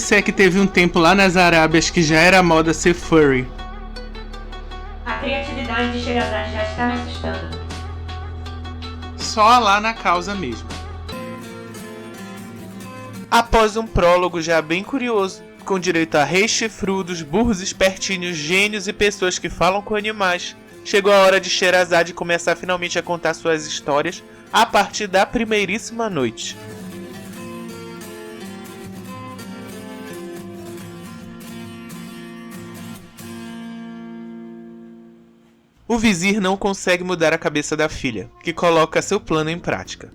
disser que teve um tempo lá nas Arábias que já era moda ser furry? A criatividade de Sherazade já está me assustando. Só lá na causa mesmo. Após um prólogo já bem curioso, com direito a reis chifrudos, burros espertinhos, gênios e pessoas que falam com animais, chegou a hora de Sherazade começar finalmente a contar suas histórias a partir da primeiríssima noite. O vizir não consegue mudar a cabeça da filha, que coloca seu plano em prática.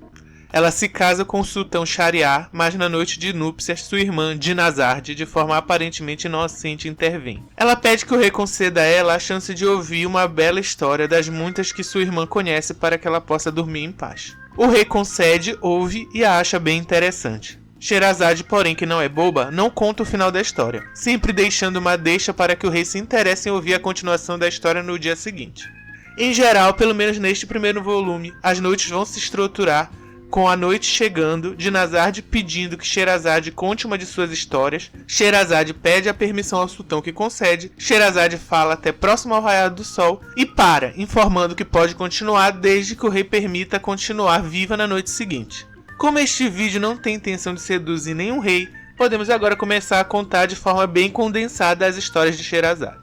Ela se casa com o sultão Shahriar, mas na noite de núpcias, sua irmã, Dinazarde, de forma aparentemente inocente, intervém. Ela pede que o rei conceda a ela a chance de ouvir uma bela história das muitas que sua irmã conhece para que ela possa dormir em paz. O rei concede, ouve e a acha bem interessante. Sherazade, porém, que não é boba, não conta o final da história, sempre deixando uma deixa para que o rei se interesse em ouvir a continuação da história no dia seguinte. Em geral, pelo menos neste primeiro volume, as noites vão se estruturar com a noite chegando, Dinazarde pedindo que Sherazade conte uma de suas histórias, Sherazade pede a permissão ao sultão que concede, Sherazade fala até próximo ao raiar do sol e para, informando que pode continuar desde que o rei permita continuar viva na noite seguinte. Como este vídeo não tem intenção de seduzir nenhum rei, podemos agora começar a contar de forma bem condensada as histórias de Sherazade.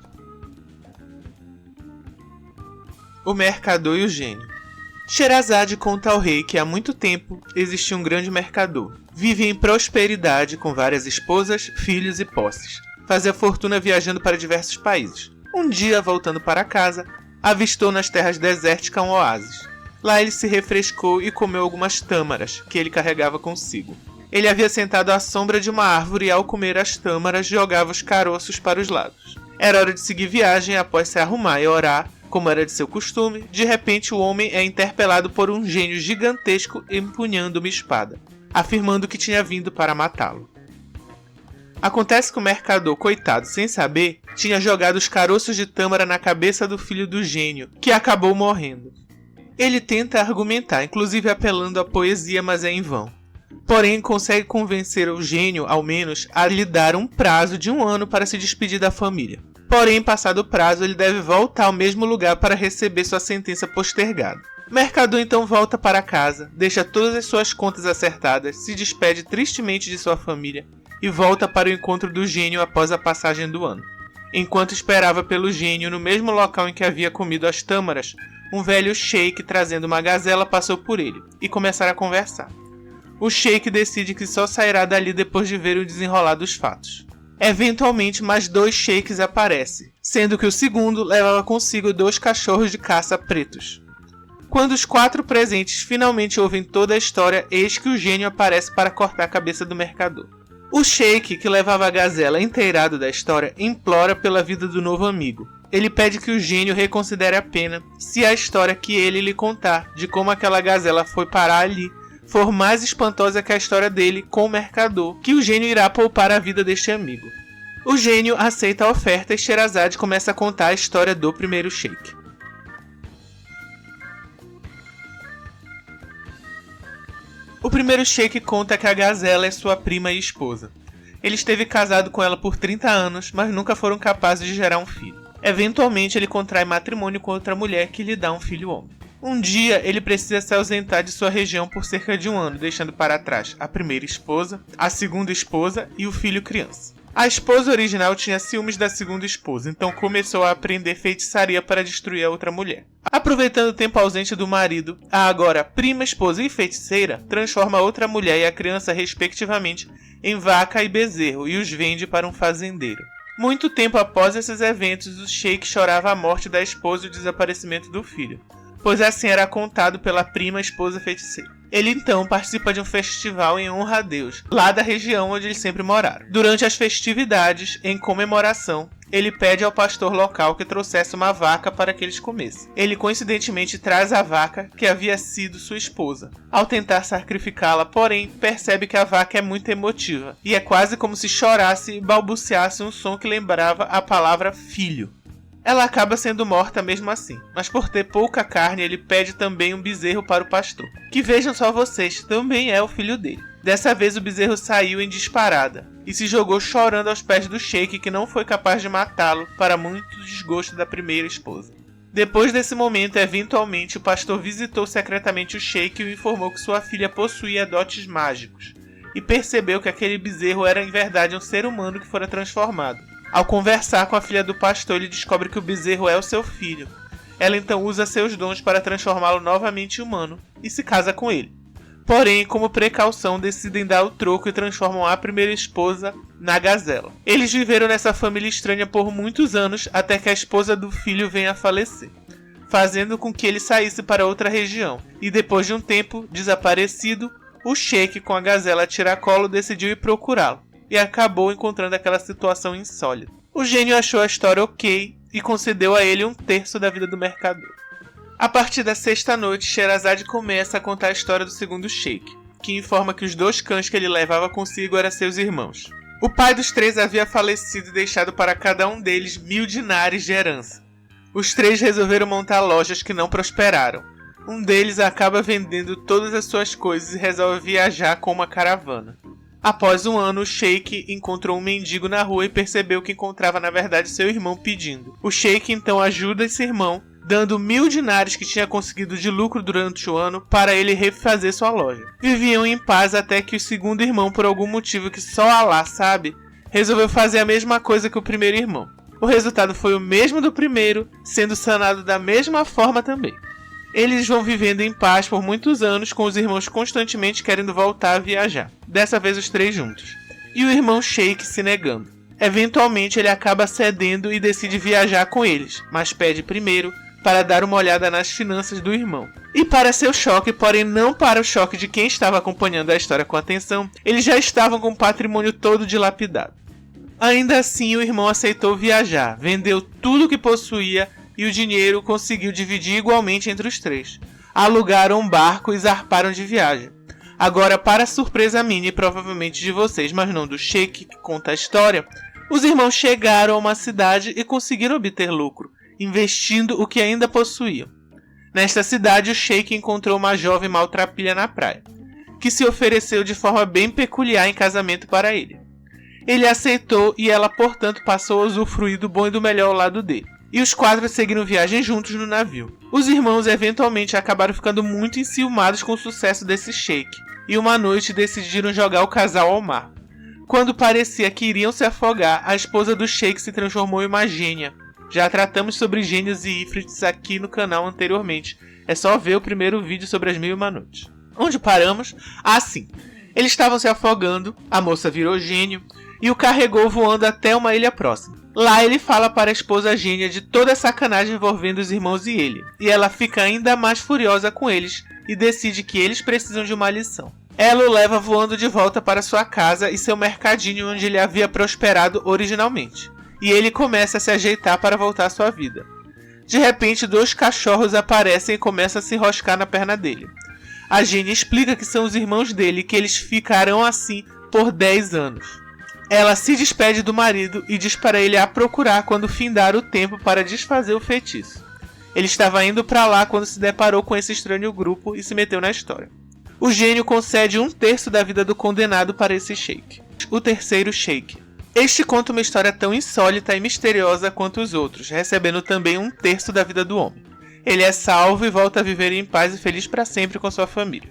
O mercador e o gênio. Sherazade conta ao rei que há muito tempo existia um grande mercador. Vivia em prosperidade com várias esposas, filhos e posses. Fazia fortuna viajando para diversos países. Um dia, voltando para casa, avistou nas terras desérticas um oásis. Lá ele se refrescou e comeu algumas tâmaras que ele carregava consigo. Ele havia sentado à sombra de uma árvore e ao comer as tâmaras jogava os caroços para os lados. Era hora de seguir viagem após se arrumar e orar, como era de seu costume. De repente o homem é interpelado por um gênio gigantesco empunhando uma espada, afirmando que tinha vindo para matá-lo. Acontece que o mercador, coitado, sem saber, tinha jogado os caroços de tâmara na cabeça do filho do gênio, que acabou morrendo. Ele tenta argumentar, inclusive apelando à poesia, mas é em vão. Porém, consegue convencer o gênio, ao menos, a lhe dar um prazo de 1 ano para se despedir da família. Porém, passado o prazo, ele deve voltar ao mesmo lugar para receber sua sentença postergada. O mercador então volta para casa, deixa todas as suas contas acertadas, se despede tristemente de sua família e volta para o encontro do gênio após a passagem do ano. Enquanto esperava pelo gênio no mesmo local em que havia comido as tâmaras, um velho sheik trazendo uma gazela passou por ele e começaram a conversar. O sheik decide que só sairá dali depois de ver o desenrolar dos fatos. Eventualmente, mais 2 sheiks aparecem, sendo que o segundo levava consigo 2 cachorros de caça pretos. Quando os 4 presentes finalmente ouvem toda a história, eis que o gênio aparece para cortar a cabeça do mercador. O sheik, que levava a gazela inteirado da história, implora pela vida do novo amigo. Ele pede que o gênio reconsidere a pena se a história que ele lhe contar de como aquela gazela foi parar ali for mais espantosa que a história dele com o mercador, que o gênio irá poupar a vida deste amigo. O gênio aceita a oferta e Sherazade começa a contar a história do primeiro sheik. O primeiro sheik conta que a gazela é sua prima e esposa. Ele esteve casado com ela por 30 anos, mas nunca foram capazes de gerar um filho. Eventualmente ele contrai matrimônio com outra mulher que lhe dá um filho homem. Um dia, ele precisa se ausentar de sua região por cerca de 1 ano, deixando para trás a primeira esposa, a segunda esposa e o filho criança. A esposa original tinha ciúmes da segunda esposa, então começou a aprender feitiçaria para destruir a outra mulher. Aproveitando o tempo ausente do marido, a agora prima esposa e feiticeira transforma a outra mulher e a criança, respectivamente, em vaca e bezerro e os vende para um fazendeiro. Muito tempo após esses eventos, o sheik chorava a morte da esposa e o desaparecimento do filho, pois assim era contado pela prima esposa feiticeira. Ele então participa de um festival em honra a Deus, lá da região onde eles sempre moraram. Durante as festividades, em comemoração, ele pede ao pastor local que trouxesse uma vaca para que eles comessem. Ele coincidentemente traz a vaca que havia sido sua esposa. Ao tentar sacrificá-la, porém, percebe que a vaca é muito emotiva, e é quase como se chorasse e balbuciasse um som que lembrava a palavra filho. Ela acaba sendo morta mesmo assim, mas por ter pouca carne ele pede também um bezerro para o pastor, que vejam só vocês, também é o filho dele. Dessa vez o bezerro saiu em disparada e se jogou chorando aos pés do sheik, que não foi capaz de matá-lo, para muito desgosto da primeira esposa. Depois desse momento, eventualmente, o pastor visitou secretamente o sheik e o informou que sua filha possuía dotes mágicos, e percebeu que aquele bezerro era em verdade um ser humano que fora transformado. Ao conversar com a filha do pastor, ele descobre que o bezerro é o seu filho. Ela então usa seus dons para transformá-lo novamente em humano e se casa com ele. Porém, como precaução, decidem dar o troco e transformam a primeira esposa na gazela. Eles viveram nessa família estranha por muitos anos, até que a esposa do filho venha a falecer, fazendo com que ele saísse para outra região. E depois de um tempo desaparecido, o sheik, com a gazela a tiracolo, decidiu ir procurá-lo, e acabou encontrando aquela situação insólita. O gênio achou a história ok e concedeu a ele 1/3 da vida do mercador. A partir da sexta noite, Sherazade começa a contar a história do segundo sheik, que informa que os 2 cães que ele levava consigo eram seus irmãos. O pai dos 3 havia falecido e deixado para cada um deles 1000 dinares de herança. Os 3 resolveram montar lojas que não prosperaram. Um deles acaba vendendo todas as suas coisas e resolve viajar com uma caravana. Após um ano, o sheik encontrou um mendigo na rua e percebeu que encontrava na verdade seu irmão pedindo. O sheik então ajuda esse irmão, dando 1000 dinares que tinha conseguido de lucro durante o ano para ele refazer sua loja. Viviam em paz até que o segundo irmão, por algum motivo que só Allah sabe, resolveu fazer a mesma coisa que o primeiro irmão. O resultado foi o mesmo do primeiro, sendo sanado da mesma forma também. Eles vão vivendo em paz por muitos anos, com os irmãos constantemente querendo voltar a viajar. Dessa vez os 3 juntos. E o irmão sheik se negando. Eventualmente ele acaba cedendo e decide viajar com eles, mas pede primeiro para dar uma olhada nas finanças do irmão. E para seu choque, porém não para o choque de quem estava acompanhando a história com atenção, eles já estavam com o patrimônio todo dilapidado. Ainda assim, o irmão aceitou viajar, vendeu tudo o que possuía e o dinheiro conseguiu dividir igualmente entre os 3. Alugaram um barco e zarparam de viagem. Agora, para surpresa minha e provavelmente de vocês, mas não do sheik que conta a história, os irmãos chegaram a uma cidade e conseguiram obter lucro, investindo o que ainda possuíam. Nesta cidade, o sheik encontrou uma jovem maltrapilha na praia, que se ofereceu de forma bem peculiar em casamento para ele. Ele aceitou e ela, portanto, passou a usufruir do bom e do melhor ao lado dele. E os 4 seguiram viagem juntos no navio. Os irmãos eventualmente acabaram ficando muito enciumados com o sucesso desse sheik, e uma noite decidiram jogar o casal ao mar. Quando parecia que iriam se afogar, a esposa do sheik se transformou em uma gênia. Já tratamos sobre gênios e ifrits aqui no canal anteriormente. É só ver o primeiro vídeo sobre as 1001 Noites. Onde paramos? Ah, sim. Eles estavam se afogando, a moça virou gênio e o carregou voando até uma ilha próxima. Lá ele fala para a esposa gênia de toda a sacanagem envolvendo os irmãos e ele. E ela fica ainda mais furiosa com eles e decide que eles precisam de uma lição. Ela o leva voando de volta para sua casa e seu mercadinho onde ele havia prosperado originalmente. E ele começa a se ajeitar para voltar à sua vida. De repente, 2 cachorros aparecem e começam a se enroscar na perna dele. A gênia explica que são os irmãos dele e que eles ficarão assim por 10 anos. Ela se despede do marido e diz para ele a procurar quando findar o tempo para desfazer o feitiço. Ele estava indo para lá quando se deparou com esse estranho grupo e se meteu na história. O gênio concede 1/3 da vida do condenado para esse sheik. O terceiro sheik. Este conta uma história tão insólita e misteriosa quanto os outros, recebendo também 1/3 da vida do homem. Ele é salvo e volta a viver em paz e feliz para sempre com sua família.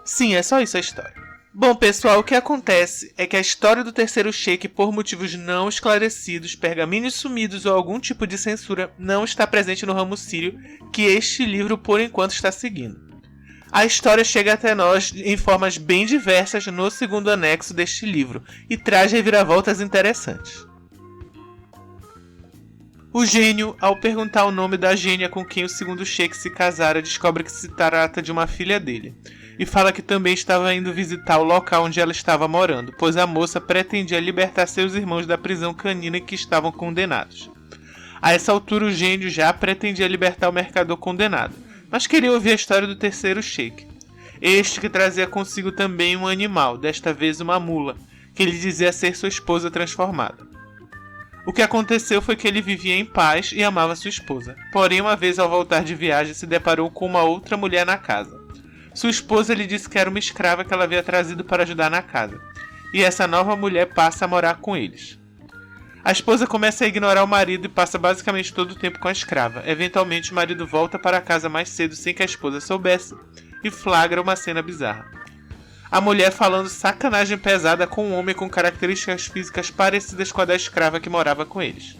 Sim, é só isso a história. Bom, pessoal, o que acontece é que a história do terceiro sheik, por motivos não esclarecidos, pergaminhos sumidos ou algum tipo de censura, não está presente no ramo sírio que este livro por enquanto está seguindo. A história chega até nós em formas bem diversas no segundo anexo deste livro e traz reviravoltas interessantes. O gênio, ao perguntar o nome da gênia com quem o segundo sheik se casara, descobre que se trata de uma filha dele e fala que também estava indo visitar o local onde ela estava morando, pois a moça pretendia libertar seus irmãos da prisão canina em que estavam condenados. A essa altura, o gênio já pretendia libertar o mercador condenado, mas queria ouvir a história do terceiro sheik. Este que trazia consigo também um animal, desta vez uma mula, que ele dizia ser sua esposa transformada. O que aconteceu foi que ele vivia em paz e amava sua esposa. Porém, uma vez ao voltar de viagem, se deparou com uma outra mulher na casa. Sua esposa lhe disse que era uma escrava que ela havia trazido para ajudar na casa, e essa nova mulher passa a morar com eles. A esposa começa a ignorar o marido e passa basicamente todo o tempo com a escrava. Eventualmente, o marido volta para casa mais cedo sem que a esposa soubesse e flagra uma cena bizarra. A mulher falando sacanagem pesada com um homem com características físicas parecidas com a da escrava que morava com eles.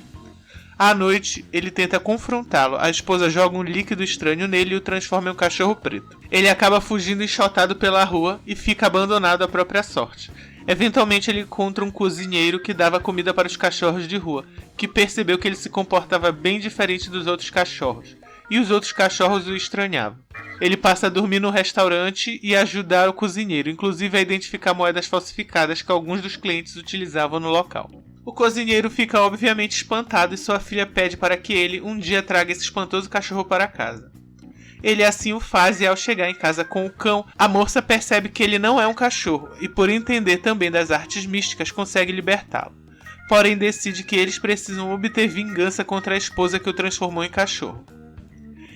À noite, ele tenta confrontá-lo. A esposa joga um líquido estranho nele e o transforma em um cachorro preto. Ele acaba fugindo enxotado pela rua e fica abandonado à própria sorte. Eventualmente ele encontra um cozinheiro que dava comida para os cachorros de rua, que percebeu que ele se comportava bem diferente dos outros cachorros, e os outros cachorros o estranhavam. Ele passa a dormir no restaurante e a ajudar o cozinheiro, inclusive a identificar moedas falsificadas que alguns dos clientes utilizavam no local. O cozinheiro fica obviamente espantado e sua filha pede para que ele um dia traga esse espantoso cachorro para casa. Ele assim o faz e ao chegar em casa com o cão, a moça percebe que ele não é um cachorro e por entender também das artes místicas consegue libertá-lo. Porém decide que eles precisam obter vingança contra a esposa que o transformou em cachorro.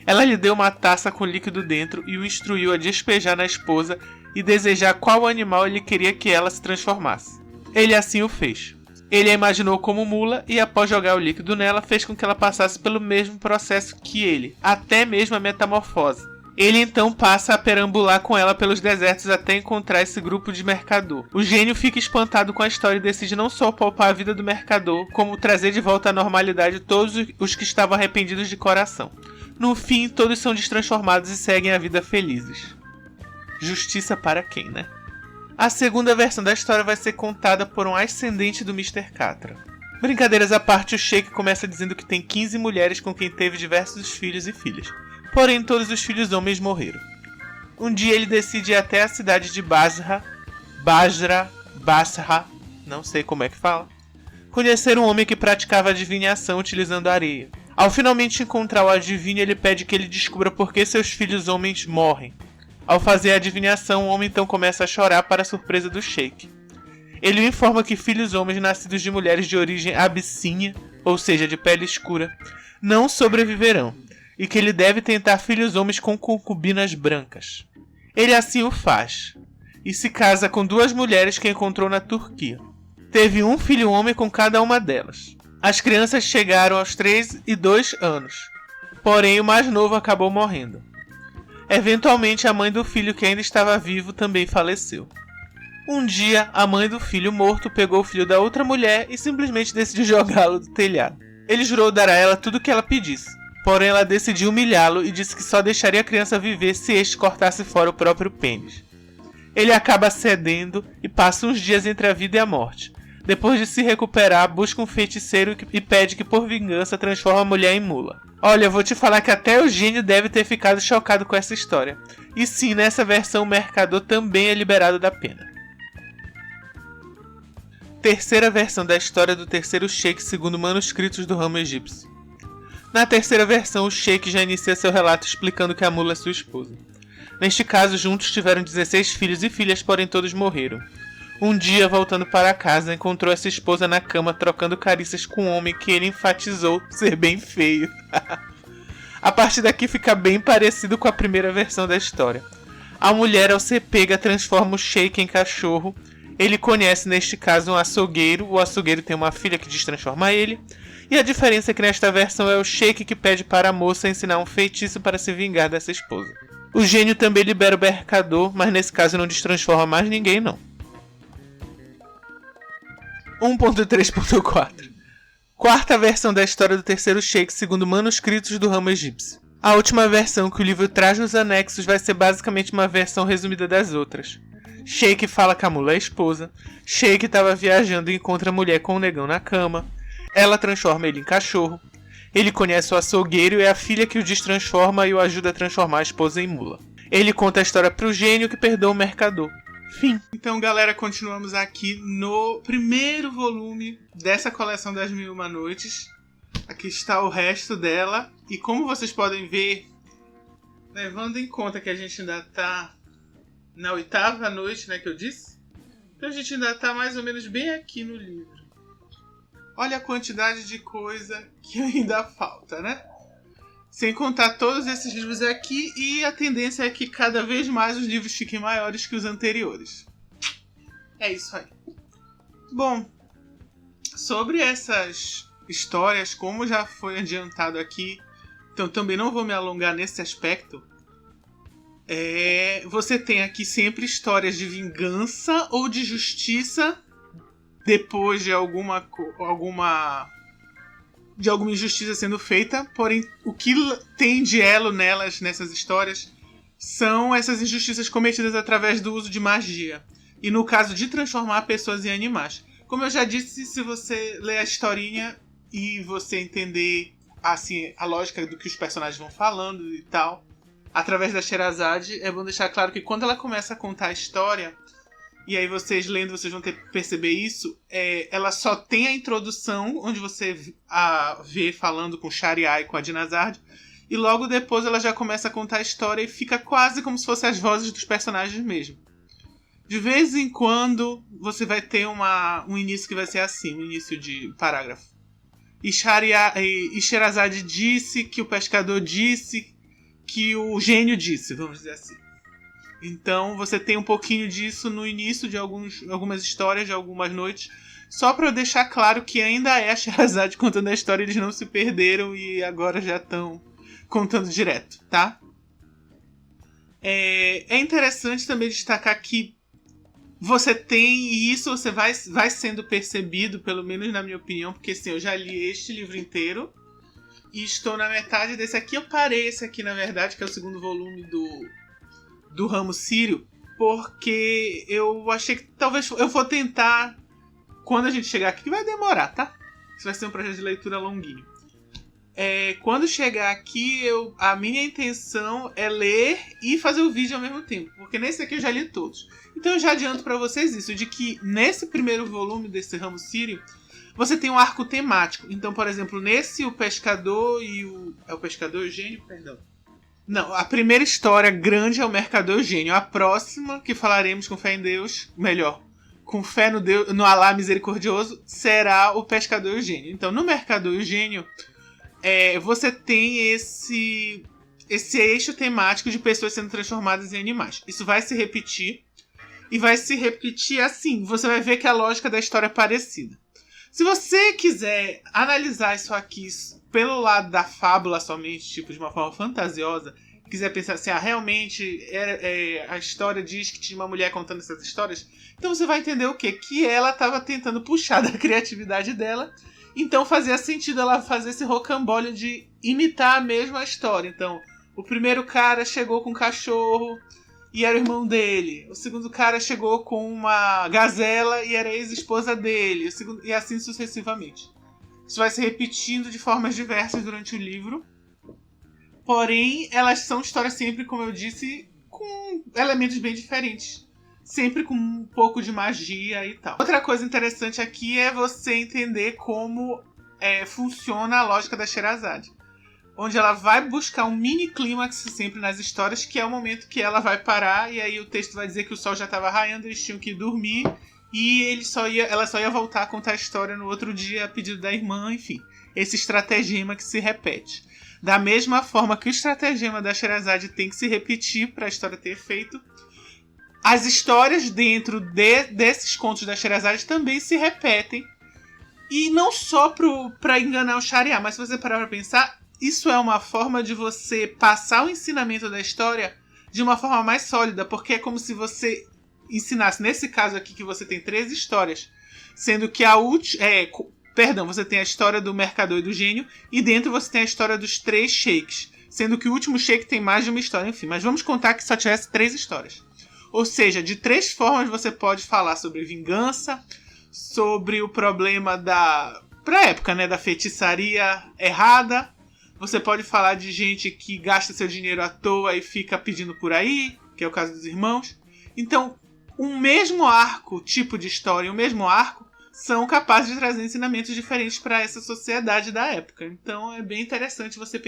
Ela lhe deu uma taça com líquido dentro e o instruiu a despejar na esposa e desejar qual animal ele queria que ela se transformasse. Ele assim o fez. Ele a imaginou como mula e após jogar o líquido nela fez com que ela passasse pelo mesmo processo que ele, até mesmo a metamorfose. Ele então passa a perambular com ela pelos desertos até encontrar esse grupo de mercador. O gênio fica espantado com a história e decide não só poupar a vida do mercador, como trazer de volta à normalidade todos os que estavam arrependidos de coração. No fim, todos são destransformados e seguem a vida felizes. Justiça para quem, né? A segunda versão da história vai ser contada por um ascendente do Mr. Catra. Brincadeiras à parte, o Sheik começa dizendo que tem 15 mulheres com quem teve diversos filhos e filhas. Porém, todos os filhos homens morreram. Um dia ele decide ir até a cidade de Basra, não sei como é que fala, conhecer um homem que praticava adivinhação utilizando areia. Ao finalmente encontrar o adivinho, ele pede que ele descubra por que seus filhos homens morrem. Ao fazer a adivinhação, o homem então começa a chorar para a surpresa do Sheik. Ele o informa que filhos homens nascidos de mulheres de origem abissínia, ou seja, de pele escura, não sobreviverão, e que ele deve tentar filhos homens com concubinas brancas. Ele assim o faz, e se casa com 2 mulheres que encontrou na Turquia. Teve um filho homem com cada uma delas. As crianças chegaram aos 3 e 2 anos, porém o mais novo acabou morrendo. Eventualmente, a mãe do filho que ainda estava vivo também faleceu. Um dia, a mãe do filho morto pegou o filho da outra mulher e simplesmente decidiu jogá-lo do telhado. Ele jurou dar a ela tudo o que ela pedisse, porém ela decidiu humilhá-lo e disse que só deixaria a criança viver se este cortasse fora o próprio pênis. Ele acaba cedendo e passa uns dias entre a vida e a morte. Depois de se recuperar, busca um feiticeiro e pede que por vingança transforme a mulher em mula. Olha, eu vou te falar que até o gênio deve ter ficado chocado com essa história. E sim, nessa versão o mercador também é liberado da pena. Terceira versão da história do terceiro Sheik segundo manuscritos do ramo egípcio. Na terceira versão, o Sheik já inicia seu relato explicando que a mula é sua esposa. Neste caso, juntos tiveram 16 filhos e filhas, porém todos morreram. Um dia, voltando para casa, encontrou essa esposa na cama trocando carícias com um homem que ele enfatizou ser bem feio. A partir daqui fica bem parecido com a primeira versão da história. A mulher, ao ser pega, transforma o Sheik em cachorro. Ele conhece, neste caso, um açougueiro. O açougueiro tem uma filha que destransforma ele. E a diferença é que nesta versão é o Sheik que pede para a moça ensinar um feitiço para se vingar dessa esposa. O gênio também libera o mercador, mas nesse caso não destransforma mais ninguém, não. 1.3.4 Quarta versão da história do terceiro Sheik segundo manuscritos do ramo egípcio. A última versão que o livro traz nos anexos vai ser basicamente uma versão resumida das outras. Sheik fala que a mula é a esposa. Sheik estava viajando e encontra a mulher com o negão na cama. Ela transforma ele em cachorro. Ele conhece o açougueiro e é a filha que o destransforma e o ajuda a transformar a esposa em mula. Ele conta a história para o gênio que perdoa o mercador. Fim. Então, galera, continuamos aqui no primeiro volume dessa coleção das Mil e Uma Noites. Aqui está o resto dela. E como vocês podem ver, levando em conta que a gente ainda está na 8ª noite, né, que eu disse? Então a gente ainda está mais ou menos bem aqui no livro. Olha a quantidade de coisa que ainda falta, né? Sem contar todos esses livros aqui, e a tendência é que cada vez mais os livros fiquem maiores que os anteriores. É isso aí. Bom, sobre essas histórias, como já foi adiantado aqui, então também não vou me alongar nesse aspecto, você tem aqui sempre histórias de vingança ou de justiça depois de alguma injustiça sendo feita, porém o que tem de elo nessas histórias são essas injustiças cometidas através do uso de magia. E no caso de transformar pessoas em animais. Como eu já disse, se você ler a historinha e você entender assim, a lógica do que os personagens vão falando e tal, através da Sherazade, é bom deixar claro que quando ela começa a contar a história, e aí vocês lendo, vocês vão ter que perceber isso, ela só tem a introdução, onde você a vê falando com Shariar e com a Dinazard, e logo depois ela já começa a contar a história e fica quase como se fossem as vozes dos personagens mesmo. De vez em quando você vai ter um início que vai ser assim, um início de parágrafo. E Sherazade disse que o pescador disse que o gênio disse, vamos dizer assim. Então você tem um pouquinho disso no início de algumas histórias, de algumas noites, só para deixar claro que ainda é a Sherazade contando a história, eles não se perderam e agora já estão contando direto, tá? É interessante também destacar que você tem, e isso você vai sendo percebido, pelo menos na minha opinião, porque assim, eu já li este livro inteiro e estou na metade desse aqui. Eu parei esse aqui, na verdade, que é o segundo volume do Ramo Sírio, porque eu achei que talvez eu vou tentar, quando a gente chegar aqui, que vai demorar, tá? Isso vai ser um projeto de leitura longuinho. Quando chegar aqui, a minha intenção é ler e fazer o vídeo ao mesmo tempo, porque nesse aqui eu já li todos. Então eu já adianto pra vocês isso, de que nesse primeiro volume desse Ramo Sírio, você tem um arco temático. Então, por exemplo, nesse o pescador e o... É o pescador e o gênio? Perdão. Não, a primeira história grande é o mercador e o gênio. A próxima, que falaremos com fé em Deus, melhor, com fé no Deus, no Alá misericordioso, será o pescador e o gênio. Então, no mercador e o gênio, você tem esse eixo temático de pessoas sendo transformadas em animais. Isso vai se repetir. E vai se repetir assim. Você vai ver que a lógica da história é parecida. Se você quiser analisar isso aqui pelo lado da fábula somente, tipo, de uma forma fantasiosa, quiser pensar assim, realmente a história diz que tinha uma mulher contando essas histórias, então você vai entender o quê? Que ela estava tentando puxar da criatividade dela, então fazia sentido ela fazer esse rocambole de imitar a mesma história. Então, o primeiro cara chegou com um cachorro e era o irmão dele. O segundo cara chegou com uma gazela e era a ex-esposa dele. E assim sucessivamente. Isso vai se repetindo de formas diversas durante o livro. Porém, elas são histórias sempre, como eu disse, com elementos bem diferentes. Sempre com um pouco de magia e tal. Outra coisa interessante aqui é você entender como funciona a lógica da Sherazade. Onde ela vai buscar um mini clímax sempre nas histórias, que é o momento que ela vai parar, e aí o texto vai dizer que o sol já estava raiando, eles tinham que ir dormir, e ela só ia voltar a contar a história no outro dia a pedido da irmã, enfim. Esse estratagema que se repete. Da mesma forma que o estratagema da Sherazade tem que se repetir para a história ter efeito, as histórias dentro desses contos da Sherazade também se repetem. E não só para enganar o Shariar, mas se você parar para pensar, isso é uma forma de você passar o ensinamento da história de uma forma mais sólida, porque é como se você ensinasse, nesse caso aqui que você tem 3 histórias, sendo que a última... você tem a história do mercador e do gênio, e dentro você tem a história dos 3 sheiks, sendo que o último sheik tem mais de uma história, enfim. Mas vamos contar que só tivesse 3 histórias. Ou seja, de 3 formas você pode falar sobre vingança, sobre o problema pra época, né, da feitiçaria errada. Você pode falar de gente que gasta seu dinheiro à toa e fica pedindo por aí, que é o caso dos irmãos. Então, um mesmo arco, tipo de história, o mesmo arco, são capazes de trazer ensinamentos diferentes para essa sociedade da época. Então, é bem interessante você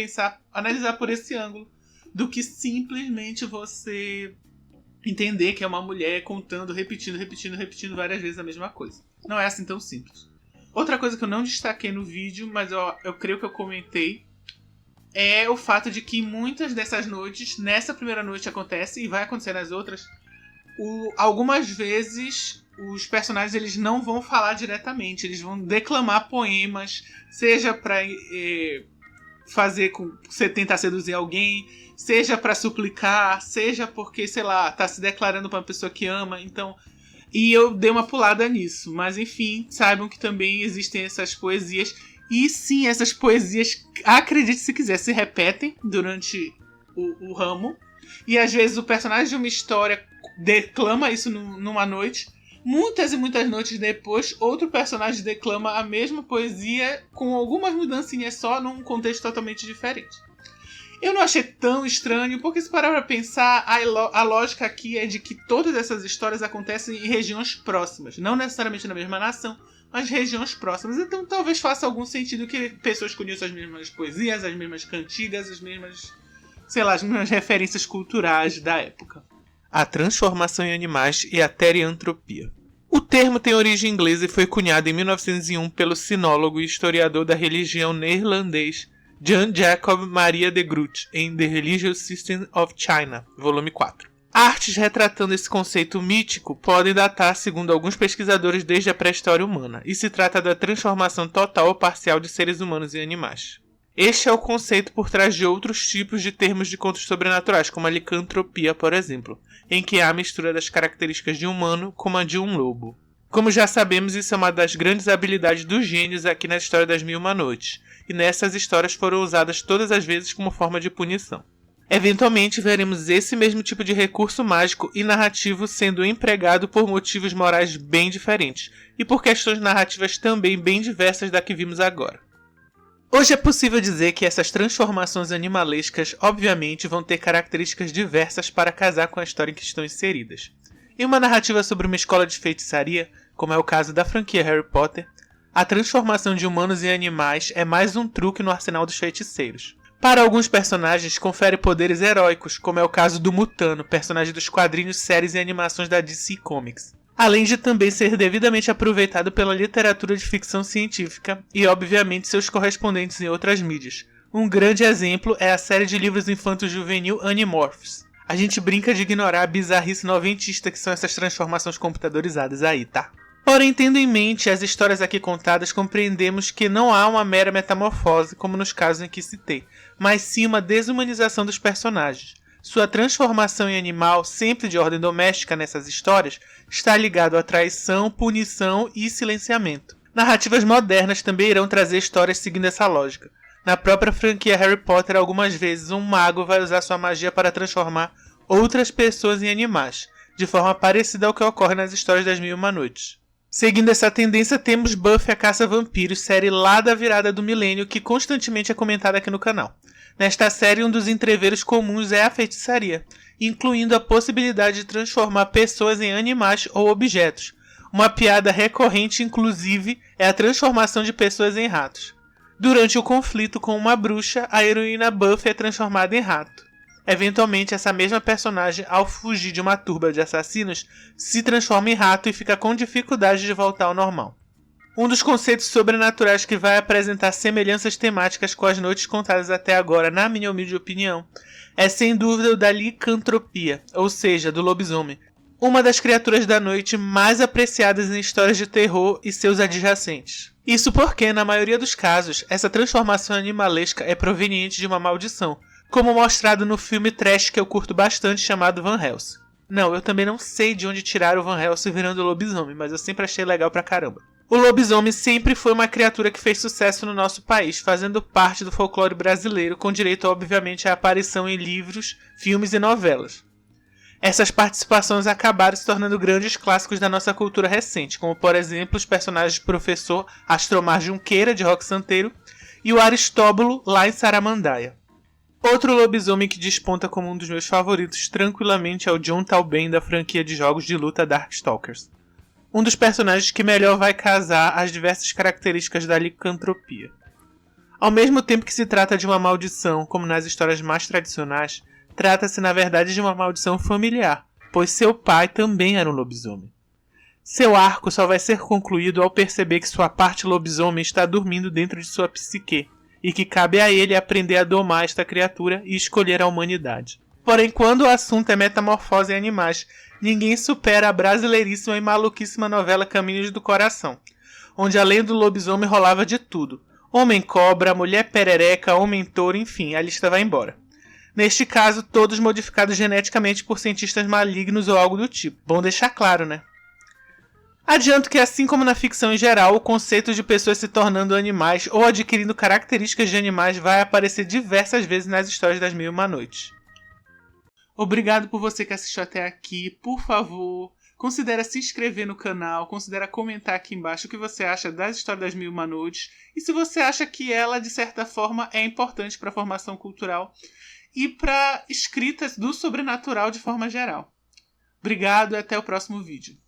analisar por esse ângulo, do que simplesmente você entender que é uma mulher contando, repetindo várias vezes a mesma coisa. Não é assim tão simples. Outra coisa que eu não destaquei no vídeo, mas eu creio que eu comentei, é o fato de que muitas dessas noites, nessa primeira noite acontece e vai acontecer nas outras, algumas vezes os personagens eles não vão falar diretamente, eles vão declamar poemas, seja pra fazer com você tentar seduzir alguém, seja pra suplicar, seja porque, sei lá, tá se declarando pra uma pessoa que ama, então... E eu dei uma pulada nisso, mas enfim, saibam que também existem essas poesias. E sim, essas poesias, acredite se quiser, se repetem durante o ramo. E às vezes o personagem de uma história declama isso numa noite. Muitas e muitas noites depois, outro personagem declama a mesma poesia com algumas mudancinhas só, num contexto totalmente diferente. Eu não achei tão estranho, porque se parar pra pensar, a lógica aqui é de que todas essas histórias acontecem em regiões próximas. Não necessariamente na mesma nação, mas regiões próximas. Então talvez faça algum sentido que pessoas conheçam as mesmas poesias, as mesmas cantigas, as mesmas referências culturais da época. A transformação em animais e a teriantropia. O termo tem origem inglesa e foi cunhado em 1901 pelo sinólogo e historiador da religião neerlandês Jan Jacob Maria de Groot, em The Religious System of China, volume 4. Artes retratando esse conceito mítico podem datar, segundo alguns pesquisadores, desde a pré-história humana, e se trata da transformação total ou parcial de seres humanos em animais. Este é o conceito por trás de outros tipos de termos de contos sobrenaturais, como a licantropia, por exemplo, em que há a mistura das características de um humano com a de um lobo. Como já sabemos, isso é uma das grandes habilidades dos gênios aqui na história das Mil e Uma Noites, e nessas histórias foram usadas todas as vezes como forma de punição. Eventualmente veremos esse mesmo tipo de recurso mágico e narrativo sendo empregado por motivos morais bem diferentes, e por questões narrativas também bem diversas da que vimos agora. Hoje é possível dizer que essas transformações animalescas obviamente vão ter características diversas para casar com a história em que estão inseridas. Em uma narrativa sobre uma escola de feitiçaria, como é o caso da franquia Harry Potter, a transformação de humanos em animais é mais um truque no arsenal dos feiticeiros. Para alguns personagens, confere poderes heróicos, como é o caso do Mutano, personagem dos quadrinhos, séries e animações da DC Comics. Além de também ser devidamente aproveitado pela literatura de ficção científica e, obviamente, seus correspondentes em outras mídias. Um grande exemplo é a série de livros infanto-juvenil Animorphs. A gente brinca de ignorar a bizarrice noventista que são essas transformações computadorizadas aí, tá? Porém, tendo em mente as histórias aqui contadas, compreendemos que não há uma mera metamorfose, como nos casos em que citei, mas sim uma desumanização dos personagens. Sua transformação em animal, sempre de ordem doméstica nessas histórias, está ligado a traição, punição e silenciamento. Narrativas modernas também irão trazer histórias seguindo essa lógica. Na própria franquia Harry Potter, algumas vezes um mago vai usar sua magia para transformar outras pessoas em animais, de forma parecida ao que ocorre nas histórias das Mil e Uma Noites. Seguindo essa tendência, temos Buffy a Caça-Vampiros, série lá da virada do milênio que constantemente é comentada aqui no canal. Nesta série, um dos entreveros comuns é a feitiçaria, incluindo a possibilidade de transformar pessoas em animais ou objetos. Uma piada recorrente, inclusive, é a transformação de pessoas em ratos. Durante o conflito com uma bruxa, a heroína Buffy é transformada em rato. Eventualmente, essa mesma personagem, ao fugir de uma turba de assassinos, se transforma em rato e fica com dificuldade de voltar ao normal. Um dos conceitos sobrenaturais que vai apresentar semelhanças temáticas com as noites contadas até agora, na minha humilde opinião, é sem dúvida o da licantropia, ou seja, do lobisomem, uma das criaturas da noite mais apreciadas em histórias de terror e seus adjacentes. Isso porque, na maioria dos casos, essa transformação animalesca é proveniente de uma maldição, como mostrado no filme trash que eu curto bastante chamado Van Helsing. Não, eu também não sei de onde tiraram o Van Helsing virando lobisomem, mas eu sempre achei legal pra caramba. O lobisomem sempre foi uma criatura que fez sucesso no nosso país, fazendo parte do folclore brasileiro, com direito, obviamente, à aparição em livros, filmes e novelas. Essas participações acabaram se tornando grandes clássicos da nossa cultura recente, como, por exemplo, os personagens do professor Astromar Junqueira, de Roque Santeiro, e o Aristóbulo, lá em Saramandaia. Outro lobisomem que desponta como um dos meus favoritos tranquilamente é o John Talbain da franquia de jogos de luta Darkstalkers. Um dos personagens que melhor vai casar as diversas características da licantropia. Ao mesmo tempo que se trata de uma maldição, como nas histórias mais tradicionais, trata-se na verdade de uma maldição familiar, pois seu pai também era um lobisomem. Seu arco só vai ser concluído ao perceber que sua parte lobisomem está dormindo dentro de sua psique, e que cabe a ele aprender a domar esta criatura e escolher a humanidade. Porém, quando o assunto é metamorfose em animais, ninguém supera a brasileiríssima e maluquíssima novela Caminhos do Coração, onde além do lobisomem rolava de tudo. Homem-cobra, mulher perereca, homem-touro, enfim, a lista vai embora. Neste caso, todos modificados geneticamente por cientistas malignos ou algo do tipo. Bom deixar claro, né? Adianto que, assim como na ficção em geral, o conceito de pessoas se tornando animais ou adquirindo características de animais vai aparecer diversas vezes nas histórias das Mil e Uma Noites. Obrigado por você que assistiu até aqui. Por favor, considere se inscrever no canal, considere comentar aqui embaixo o que você acha das histórias das Mil e Uma Noites e se você acha que ela, de certa forma, é importante para a formação cultural e para escritas do sobrenatural de forma geral. Obrigado e até o próximo vídeo.